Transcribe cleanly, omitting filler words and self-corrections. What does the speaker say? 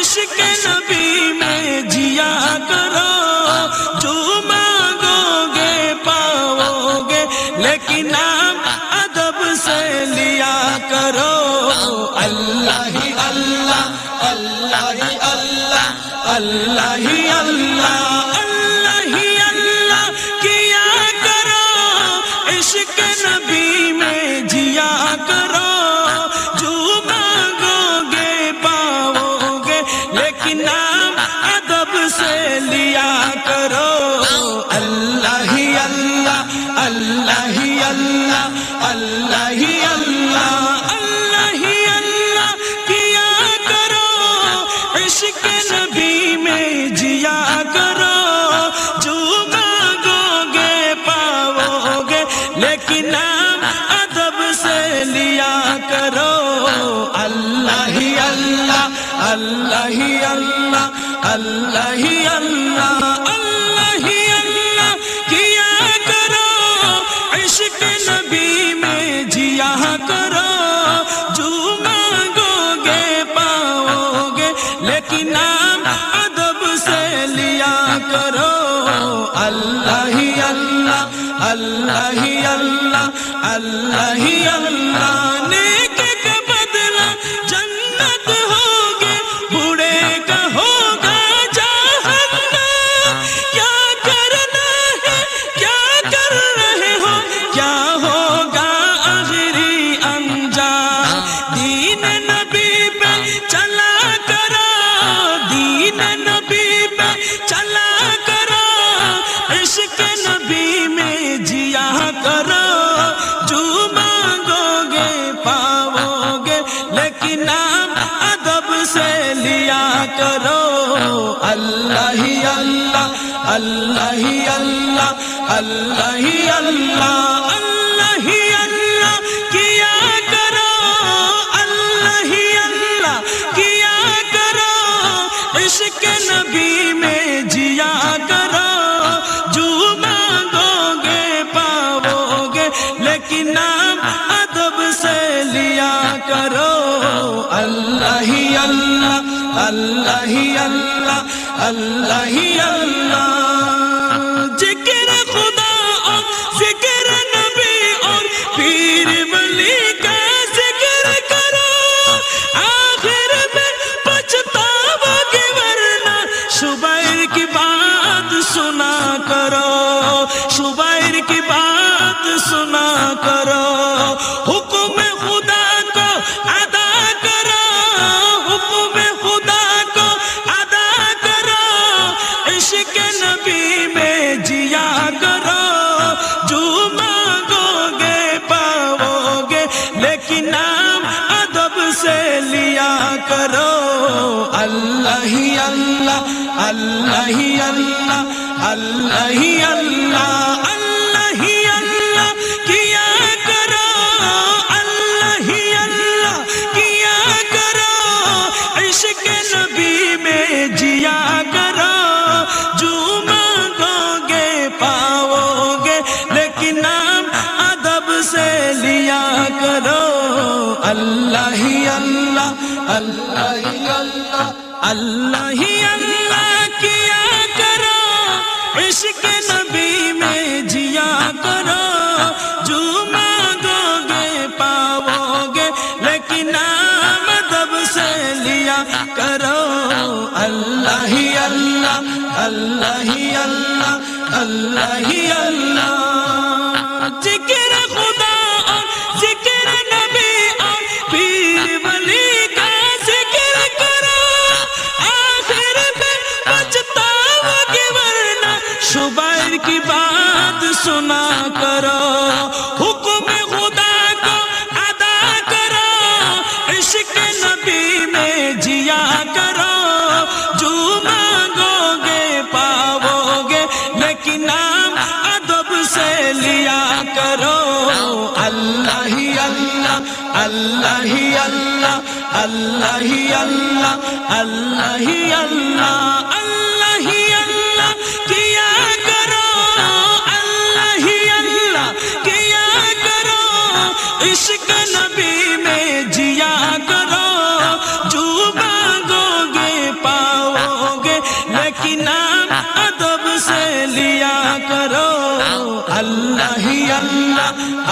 عشق نبی میں جیا کرو، جو مانگو گے پاؤ گے، لیکن نام ادب سے لیا کرو۔ اللہ ہی اللہ، اللہ ہی اللہ، اللہ ہی اللہ، اللہ ہی اللہ کیا کرو، عشق نبی میں جیا کرو، جو مانگو گے پاؤ گے، لیکن نام ادب سے لیا کرو۔ اللہ ہی اللہ، اللہ ہی اللہ، اللہ ہی اللہ، اللہ ہی اللہ کیا کرو، عشق نبی میں جیا کرو، جو مانگو گے پاؤ گے، لیکن نام ادب سے لیا کرو۔ اللہ ہی اللہ، اللہ ہی اللہ، اللہ ہی اللہ، اللہ ہی اللہ کیا کرو، عشق نبی میں جیا کرو، جو مانگو گے پاؤ گے، لیکن نام ادب سے لیا کرو۔ اللہ ہی اللہ، اللہ ہی اللہ، اللہ ہی اللہ نیک کا بدلہ جنت ہوگے، بوڑھے کا ہوگا جہنم۔ کیا کرنا ہے، کیا کر رہے ہو، کیا ہوگا آخری انجام، دین نبی پہ چلا کرو، دین نبی پہ چلا کرو، عشق نبی میں جیا کرو، جو مانگو گے پاؤ گے، لیکن نام ادب سے لیا کرو۔ اللہ ہی اللہ، اللہ ہی اللہ، اللہ ہی اللہ، اللہ ہی اللہ کیا کرو، اللہ ہی اللہ کیا کرو، عشق نبی میں جیا کرو، جو مانگو گے پاؤ گے، لیکن نام ادب سے لیا کرو۔ اللہ ہی اللہ، اللہ ہی اللہ، اللہ ہی اللہ ذکر خدا اور ذکر نبی اور پیر ولی کا ذکر کرو، آخر میں پچھتاؤ گے ورنہ شبیر کی بات سنا کرو، شبیر کی بات سنا کرو، حکم خدا کو ادا کرو، حکم خدا کو ادا کرو، عشق نبی میں جیا کرو، جو مانگو گے پاؤ گے، لیکن نام ادب سے لیا کرو۔ اللہ ہی اللہ، اللہ ہی اللہ، اللہ ہی اللہ، اللہ ہی اللہ کیا کرو، اللہ ہی اللہ کیا کرو، عشق نبی میں جیا کرو، جو مانگو گے پاؤ گے، لیکن نام ادب سے لیا کرو۔ اللہ ہی اللہ، اللہ ہی اللہ، اللہ ہی اللہ کیا کرو، عشق نبی میں جیا کرو، جو مانگو گے پاؤ گے، لیکن نام ادب سے لیا کرو۔ اللہ ہی اللہ، اللہ ہی اللہ، اللہ ہی اللہ ذکر خدا اور ذکر نبی اور پیر ولی کا ذکر کرو، آخر میں پچھتاؤ گے ورنہ شبیر کی بات سنا کرو، حکم خدا کو ادا کرو، عشق نبی میں جیا کرو، جو مانگو گے پاؤ گے، لیکن نام ادب سے لیا کرو۔ اللہ ہی اللہ، اللہ ہی اللہ، اللہ ہی اللہ، اللہ ہی اللہ، اللہ ہی اللہ کیا کرو، اللہ ہی اللہ کیا کرو، عشق نبی میں جیا کرو، جو مانگو گے